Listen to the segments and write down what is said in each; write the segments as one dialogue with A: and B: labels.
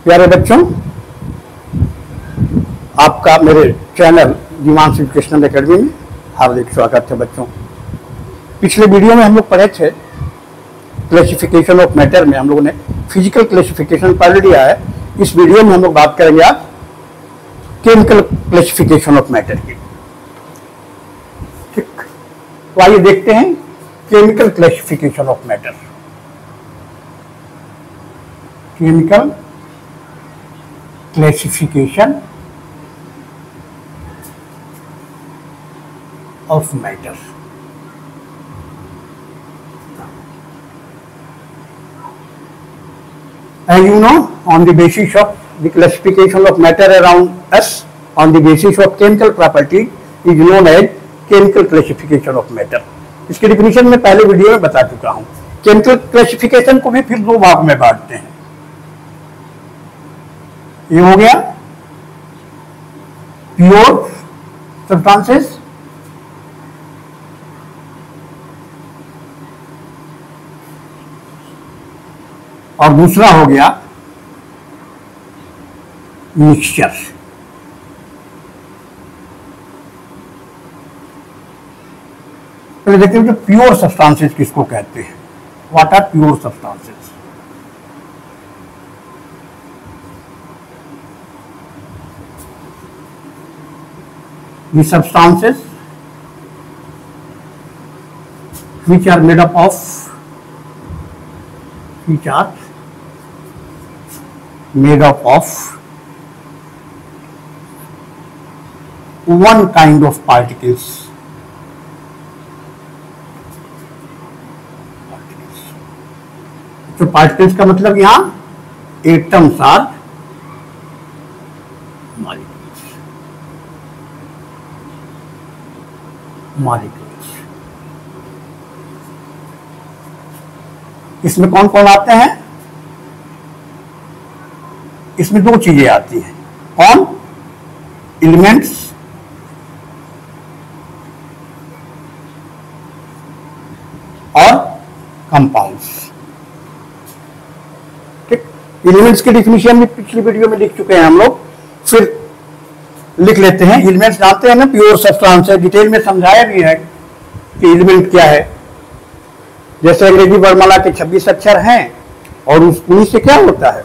A: प्यारे बच्चों, आपका मेरे चैनल दिवांश एजुकेशनल एकेडमी में हार्दिक स्वागत है। बच्चों, पिछले वीडियो में हम लोग पढ़े थे क्लासिफिकेशन ऑफ मैटर में। हम लोगों ने फिजिकल क्लासिफिकेशन पढ़ लिया है। इस वीडियो में हम लोग बात करेंगे आज केमिकल क्लासिफिकेशन ऑफ मैटर की। ठीक, तो आइए देखते हैं chemical classification of matter. Chemical classification of matter. As you know, on the basis of the classification of matter around us, on the basis of chemical property, is known as chemical classification of matter. इसके definition में पहले video में बता चुका हूं। Chemical classification को भी फिर दो भाग में बांटते हैं। ये हो गया प्योर सब्सटेंसेस, और दूसरा हो गया मिक्सचर। पहले देखते हैं कि प्योर सब्सटेंसेस किसको कहते हैं। What are pure substances? The substances which are made up of one kind of particles. तो पार्टिकल्स का मतलब यहां एटम्स आर मॉलिक्यूल्स। इसमें कौन कौन आते हैं? इसमें दो चीजें आती हैं। कौन? एलिमेंट्स और कंपाउंड्स। ठीक, एलिमेंट्स की डिफिनीशन भी पिछली वीडियो में लिख चुके हैं हम लोग, फिर लिख लेते हैं। एलिमेंट्स जानते हैं ना, प्योर सब्सटेंस है। डिटेल में समझाया भी है कि एलिमेंट क्या है। जैसे अंग्रेजी वर्णमाला के 26 अक्षर हैं और उन्हीं से क्या होता है,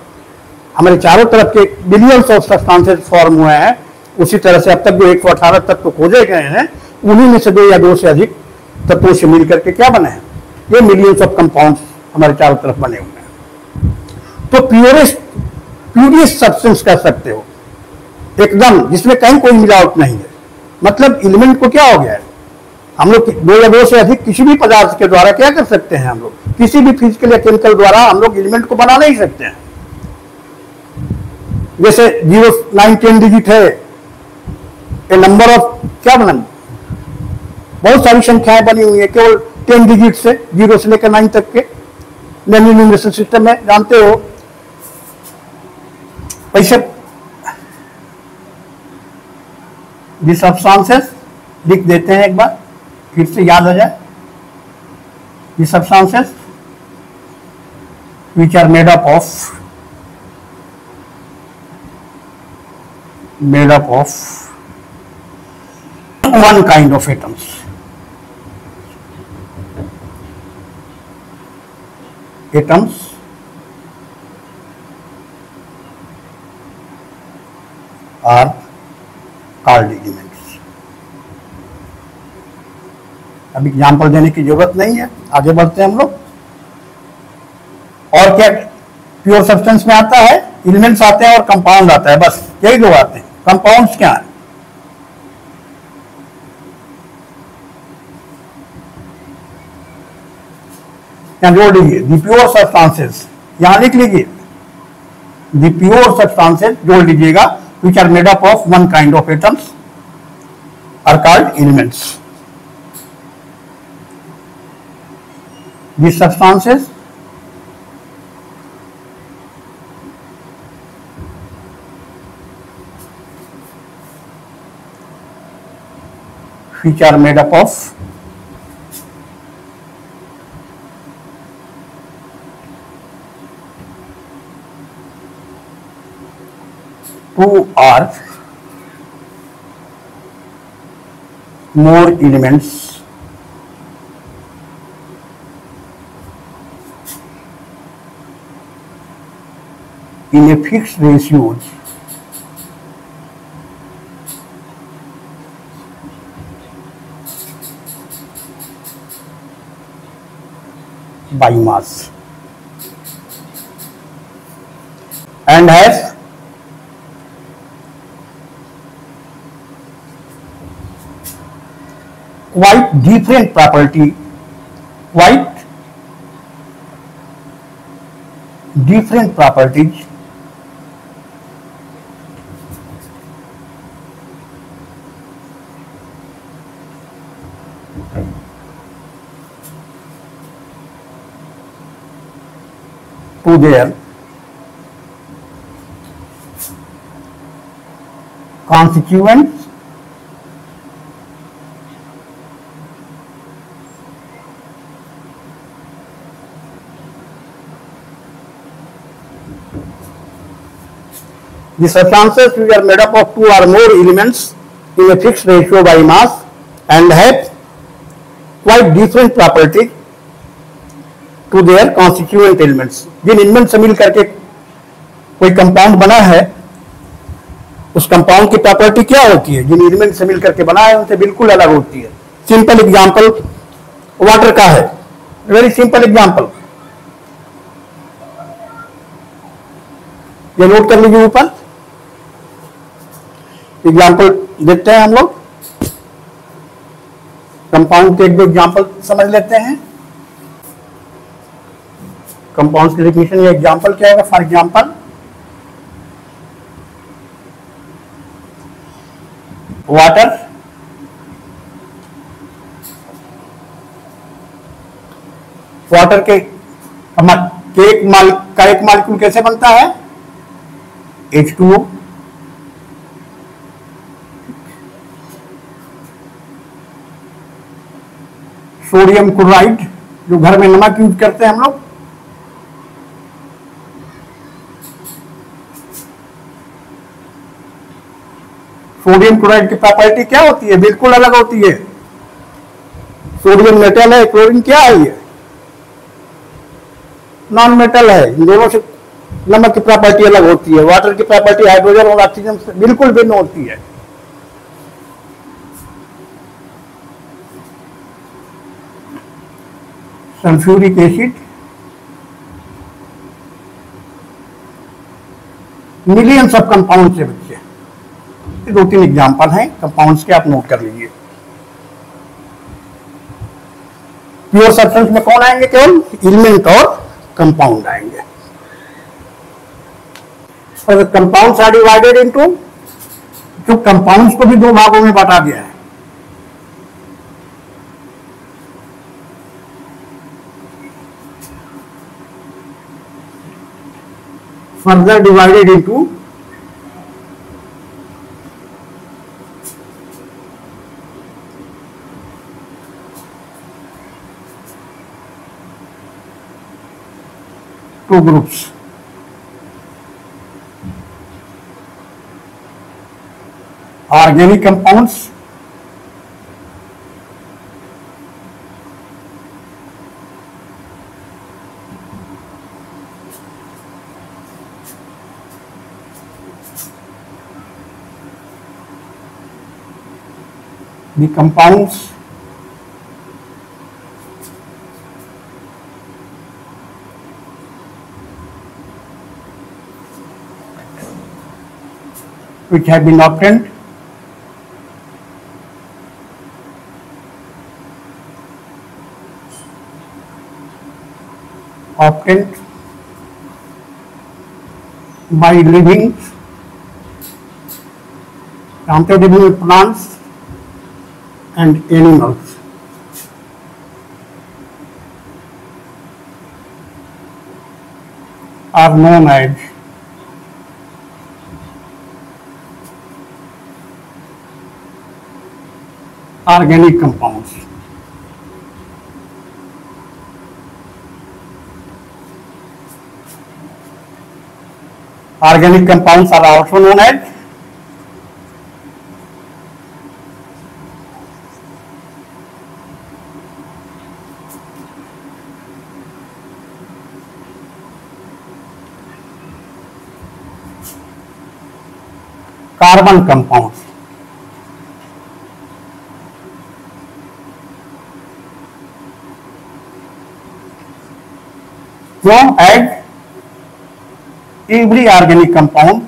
A: हमारे चारों तरफ के बिलियंस ऑफ सब्सटेंसेस फॉर्म हुए हैं। उसी तरह से अब तक जो 118 तत्व खोजे गए हैं, उन्हीं में से दो या दो से अधिक तत्वों से मिलकर के क्या बने हैं, ये मिलियंस ऑफ कंपाउंड्स हमारे चारों तरफ बने हुए हैं। तो प्योरेस्ट सब्सटेंस कह सकते हो, एकदम जिसमें कहीं कोई मिलावट नहीं है। मतलब एलिमेंट को क्या हो गया है, हम लोग दो या दो से अधिक किसी भी पदार्थ के द्वारा क्या कर सकते हैं, हम लोग किसी भी फिजिकल या केमिकल द्वारा हम लोग एलिमेंट को बना नहीं सकते हैं। जैसे 0, 9, 10 डिजिट है, ए नंबर ऑफ क्या बना, बहुत सारी संख्याएं बनी हुई है केवल 10 डिजिट से, 0 से लेकर 9 तक के न्यूमरेशन सिस्टम में, जानते हो। वैसे दी सब्सटेंसेस लिख देते हैं, एक बार फिर से याद हो जाए। दी substances which are made up of one kind of atoms. Atoms are called elements. अब एग्जाम्पल देने की जरूरत नहीं है, आगे बढ़ते हैं हम लोग। और क्या प्योर सब्सटेंस में आता है? एलिमेंट्स आते हैं और कंपाउंड आता है, बस यही दो आते हैं। कंपाउंड्स क्या है? यहां जोड़ लीजिए, दी प्योर सब्सटेंसेस, यहां लिख लीजिए दी प्योर सब्सटेंसेस, जोड़ लीजिएगा, which are made up of one kind of atoms are called elements. These substances which are made up of 2 or more elements in a fixed ratios by mass and has quite different properties to their constituents the substances which are made up of 2 or more elements in a fixed ratio by mass and have quite different properties to their constituent elements. जिन element से मिल करके कोई compound बना है उस compound की property क्या होती है, जिन एलिमेंट से मिल करके बना है उनसे बिल्कुल अलग होती है. सिंपल एग्जांपल वाटर का है, वेरी सिंपल एग्जांपल. ये नोट कर लीजिए ऊपर. एग्जांपल देखते हैं हम लोग. कंपाउंड के एक दो एग्जांपल समझ लेते हैं. कंपाउंड की डेफिनेशन या एग्जांपल क्या होगा. फॉर एग्जांपल वाटर, वाटर के एक मॉलिक्यूल कैसे बनता है, H2O. सोडियम क्लोराइड जो घर में नमक यूज करते हैं हम लोग, सोडियम क्लोराइड की प्रॉपर्टी क्या होती है, बिल्कुल अलग होती है. सोडियम मेटल है, क्लोरीन क्या है, ये नॉन मेटल है. इन दोनों से नमक की प्रॉपर्टी अलग होती है. वाटर की प्रॉपर्टी हाइड्रोजन और ऑक्सीजन से बिल्कुल भिन्न होती है. Sulphuric acid, millions of compound से बच्चे. ये 2-3 एग्जांपल हैं कंपाउंड्स के, आप नोट कर लीजिए. प्योर सब्सटेंस में कौन आएंगे, केवल एलिमेंट और कंपाउंड आएंगे. और कंपाउंड्स आर डिवाइडेड इनटू, जो कंपाउंड्स को भी 2 भागों में बांटा गया है. Further divided into two groups. Organic compounds, the compounds which have been obtained by living plants and animals. Are known as organic compounds. Organic compounds are also known as carbon compounds. क्यों? As every organic compound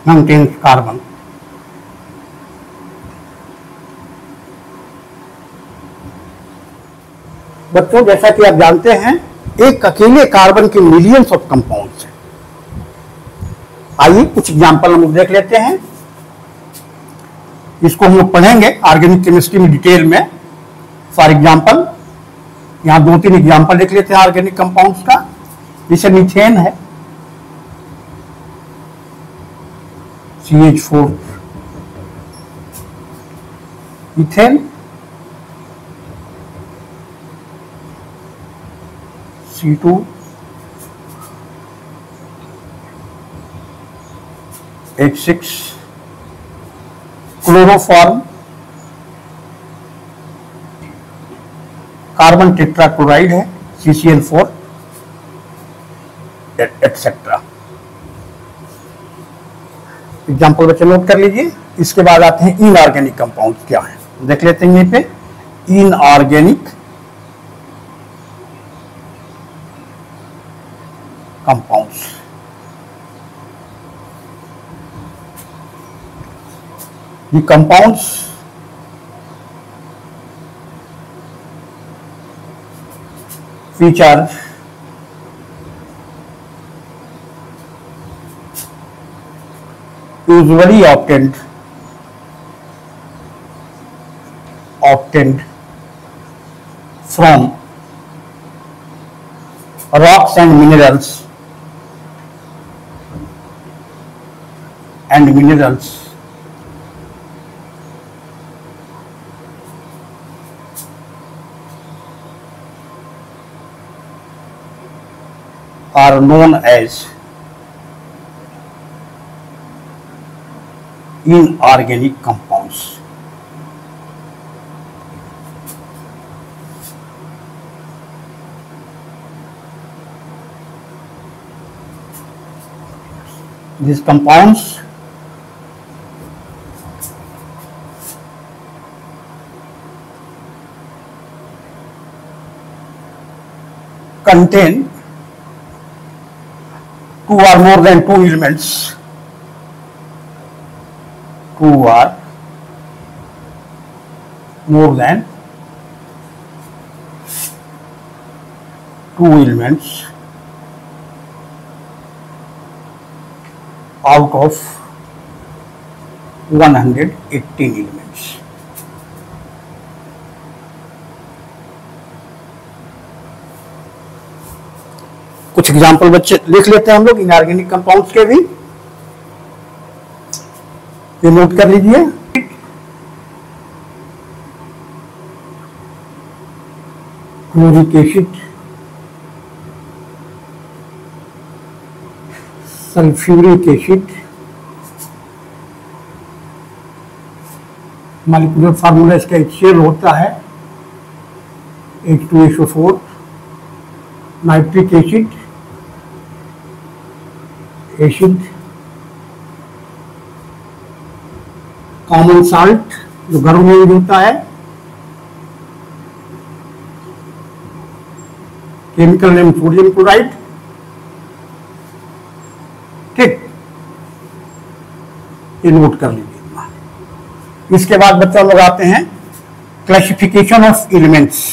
A: contains carbon। बच्चों, जैसा कि आप जानते हैं, एक अकेले carbon के मिलियंस ऑफ कंपाउंड्स हैं। आइए कुछ एग्जाम्पल हम लोग देख लेते हैं। इसको हम लोग पढ़ेंगे ऑर्गेनिक केमिस्ट्री में डिटेल में। फॉर एग्जाम्पल यहां 2-3 एग्जाम्पल देख लेते हैं ऑर्गेनिक कंपाउंड्स का। जैसे मीथेन है, CH4 methane, C2 H6, chloroform, carbon tetrachloride है, CCl4 एटसेट्रा। एग्जाम्पल बच्चे नोट कर लीजिए। इसके बाद आते हैं इनऑर्गेनिक कंपाउंड क्या है, देख लेते हैं। यहीं पे inorganic compounds. The compounds which are usually obtained from rocks and minerals are known as inorganic compounds। These compounds contain two or more than two elements, two or more than two elements out of 118 elements। कुछ example बच्चे लिख लेते हैं हम लोग inorganic compounds के भी, ये नोट कर लीजिए। Chloric acid, sulphuric acid, molecular formula इसका HCl होता है, H2SO4, nitric acid, common salt जो घरों में यूज होता है, केमिकल नेम सोडियम क्लोराइड। ठीक, ये नोट कर लीजिए। इसके बाद बच्चों लोग आते हैं classification of elements.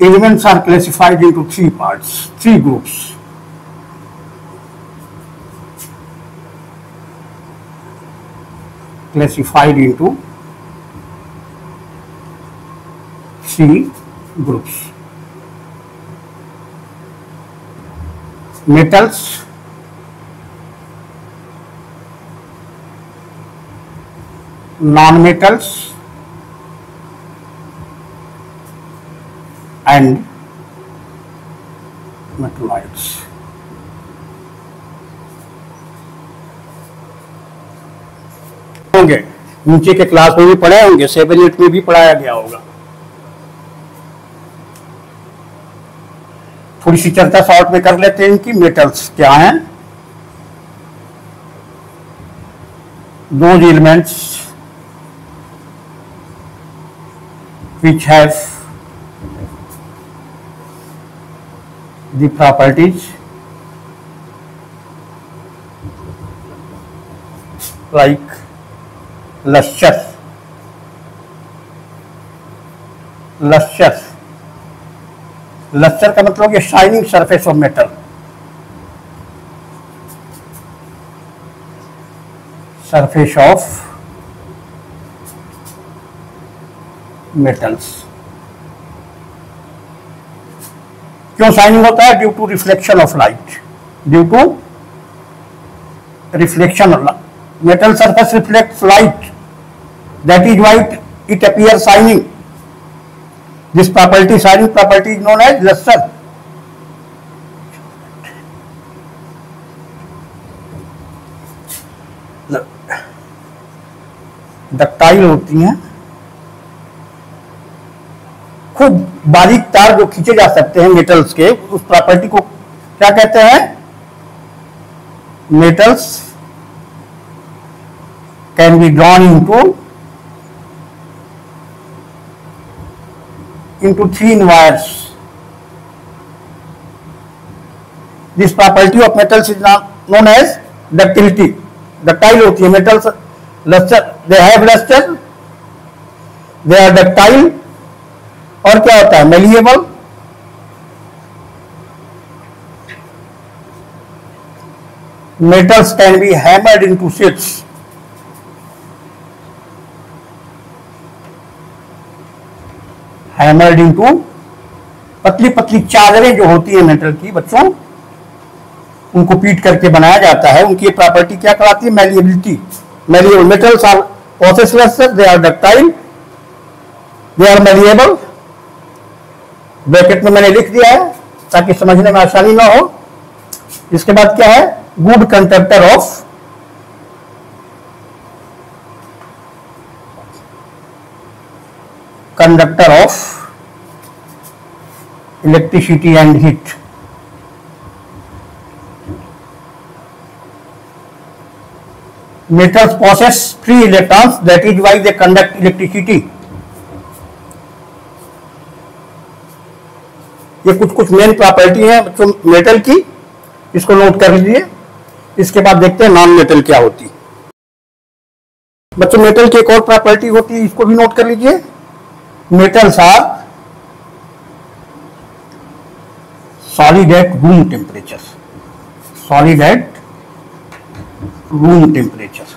A: Elements are classified into three parts, three groups. Classified into three groups. Metals, non-metals and metalloids. होंगे नीचे के क्लास में भी पढ़े होंगे, 7-8 में भी पढ़ाया गया होगा। थोड़ी सी चर्चा शॉर्ट में कर लेते हैं इनकी। मेटल्स क्या हैं? those elements which have the properties like luster, luster का मतलब ये shining surface of metal, surface of metals. क्यों शाइनिंग होता है? Due to reflection of light, due to reflection of metal surface reflects light, that is why it appears shining. This property, shining property, is known as luster. Ductile होती हैं, खूब बारीक तार जो खींचे जा सकते हैं मेटल्स के, उस प्रॉपर्टी को क्या कहते हैं? Metals can be drawn into thin wires. This property of metals is known as ductility. Ductile होती है metals, luster, they have luster, they are ductile, और क्या होता है? malleable, metals can be hammered into sheets. Hammered into, पतली पतली चादरें जो होती है मेटल की बच्चों, उनको पीट करके बनाया जाता है। उनकी प्रॉपर्टी क्या कहलाती है? मैलिएबिलिटी। मैलिएबल मेटल्स आर पोसेसलेस, they are ductile, they are malleable. Bracket में मैंने लिख दिया है ताकि समझने में आसानी ना हो। इसके बाद क्या है? Good conductor of electricity and heat. Metals possess free electrons, that is why they conduct electricity. ये कुछ मेन प्रॉपर्टी है बच्चों मेटल की, इसको नोट कर लीजिए। इसके बाद देखते हैं नॉन मेटल क्या होती है। बच्चों मेटल की एक और प्रॉपर्टी होती है, इसको भी नोट कर लीजिए। Metals are solid at room temperature. Solid at room temperature.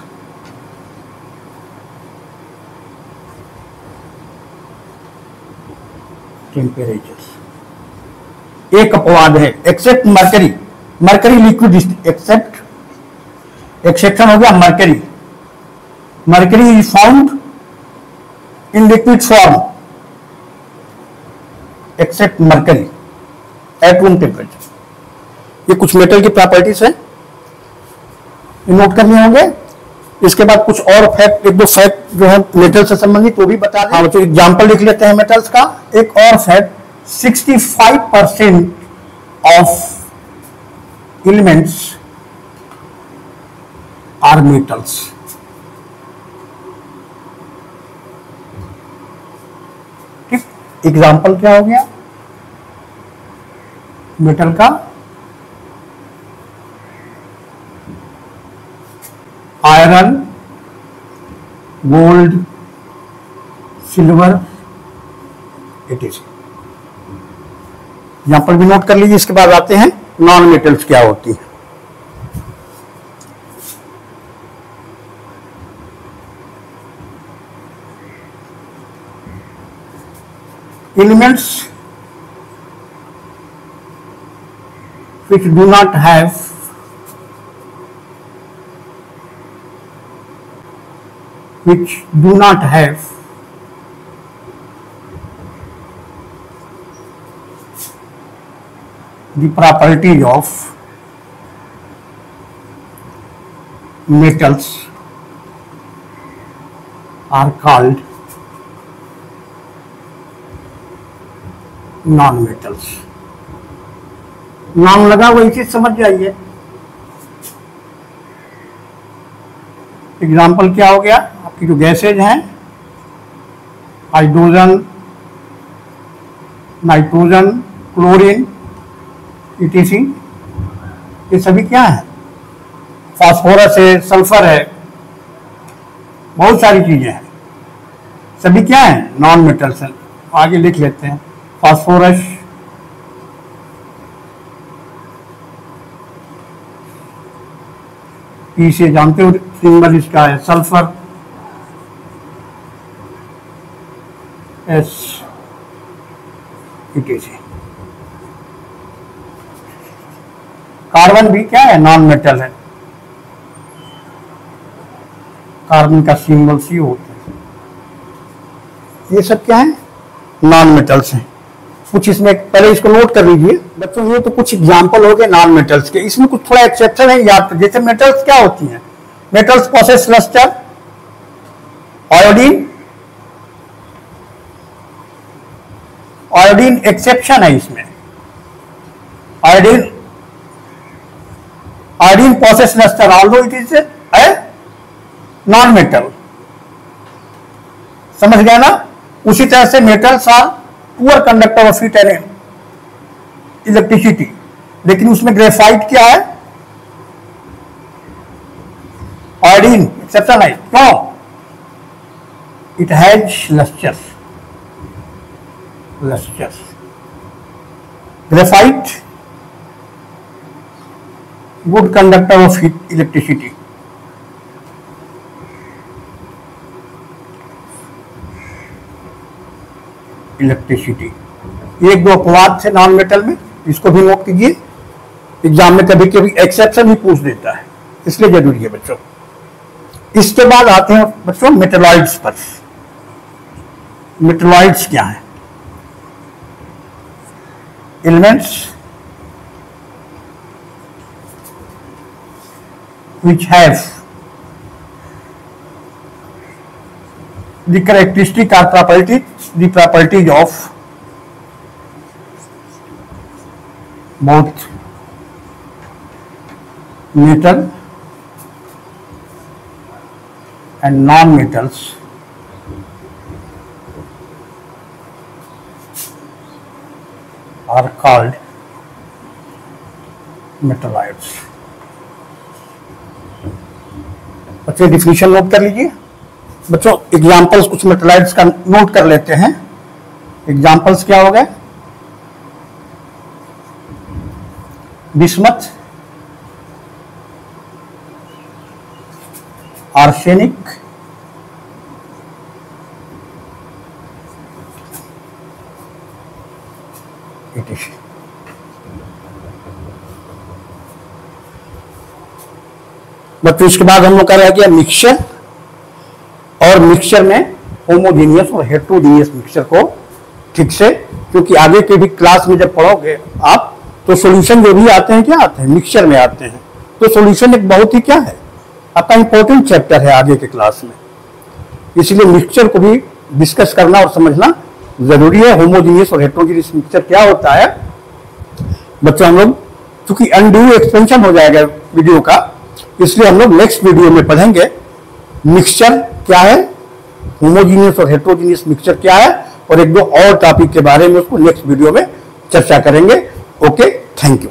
A: Temperatures. एक अपवाद है, except mercury. Mercury liquid, exception हो गया mercury. Mercury is found in liquid form except mercury at room temperature. ये कुछ मेटल की प्रॉपर्टीज है, नोट करने होंगे। इसके बाद कुछ और फैक्ट, एक दो फैक्ट जो है मेटल से संबंधित वो भी बता दें। हाँ, तो एग्जाम्पल लिख लेते हैं मेटल्स का। एक और fact, 65% of elements are metals. ठीक, एग्जाम्पल क्या हो गया मेटल का? आयरन, गोल्ड, सिल्वर, इटीज। एग्जाम्पल भी नोट कर लीजिए। इसके बाद आते हैं नॉन मेटल्स क्या होती है। Elements which do not have the properties of metals are called non metals. नाम लगा वही चीज समझ जाइए। एग्जाम्पल क्या हो गया, आपकी जो गैसेज हैं हाइड्रोजन, नाइट्रोजन, क्लोरीन, ईटीसी, ये सभी क्या है, फास्फोरस है, सल्फर है, बहुत सारी चीजें हैं, सभी क्या है, नॉन मेटल्स हैं। आगे लिख लेते हैं, फास्फोरस, पी से जानते हो सिंबल इसका है, सल्फर एस, ईटीसी। कार्बन भी क्या है, नॉन मेटल है, कार्बन का सिंबल सी होता है। ये सब क्या है, नॉन मेटल्स हैं। कुछ इसमें पहले इसको नोट कर लीजिए बच्चों, ये तो कुछ एग्जांपल हो गए नॉन मेटल्स के। इसमें कुछ थोड़ा एक्सेप्शन है याद, जैसे मेटल्स क्या होती हैं, metals possess lustre, iodine, iodine exception है इसमें। Iodine possess luster although it is a non metal। समझ गया ना। उसी तरह से metals are poor conductor of heat and electricity, लेकिन उसमें ग्रेफाइट क्या है, आयोडीन एक्सेप्शन है। क्यों, it has lustres, graphite good conductor of heat electricity. एक दो अपवाद थे नॉन मेटल में, इसको भी नोट कीजिए, एग्जाम में कभी कभी एक्सेप्शन भी पूछ देता है, इसलिए जरूरी है बच्चों। इसके बाद आते हैं बच्चों मेटलॉइड्स पर। मेटलॉइड्स क्या है, elements which have the characteristic or properties of both metal and non-metals are called metalloids। बच्चों डिफिनीशन नोट कर लीजिए। बच्चों एग्जांपल्स कुछ मेटलॉइड्स का नोट कर लेते हैं। एग्जांपल्स क्या हो गए, बिस्मथ, आर्सेनिक, etc। बच्चों इसके बाद हम लोग कर रहे हैं मिक्सचर, और मिक्सचर में होमोजेनियस और हेट्रोजेनियस मिक्सचर को ठीक से, क्योंकि आगे के भी क्लास में जब पढ़ोगे आप तो सॉल्यूशन जो भी आते हैं क्या आते हैं, मिक्सचर में आते हैं। तो सॉल्यूशन एक बहुत ही क्या है, आपका इंपॉर्टेंट चैप्टर है आगे के क्लास में, इसलिए मिक्सचर को भी डिस्कस करना और समझना जरूरी है। होमोजेनियस और हेट्रोजेनियस मिक्सचर क्या होता है बच्चों, हम लोग चूंकि अनड्यू एक्सपेंशन हो जाएगा वीडियो का, इसलिए हम लोग नेक्स्ट वीडियो में पढ़ेंगे मिक्सचर क्या है, होमोजेनियस और हेट्रोजेनियस मिक्सचर क्या है, और एक दो और टॉपिक के बारे में उसको नेक्स्ट वीडियो में चर्चा करेंगे। Okay, thank you.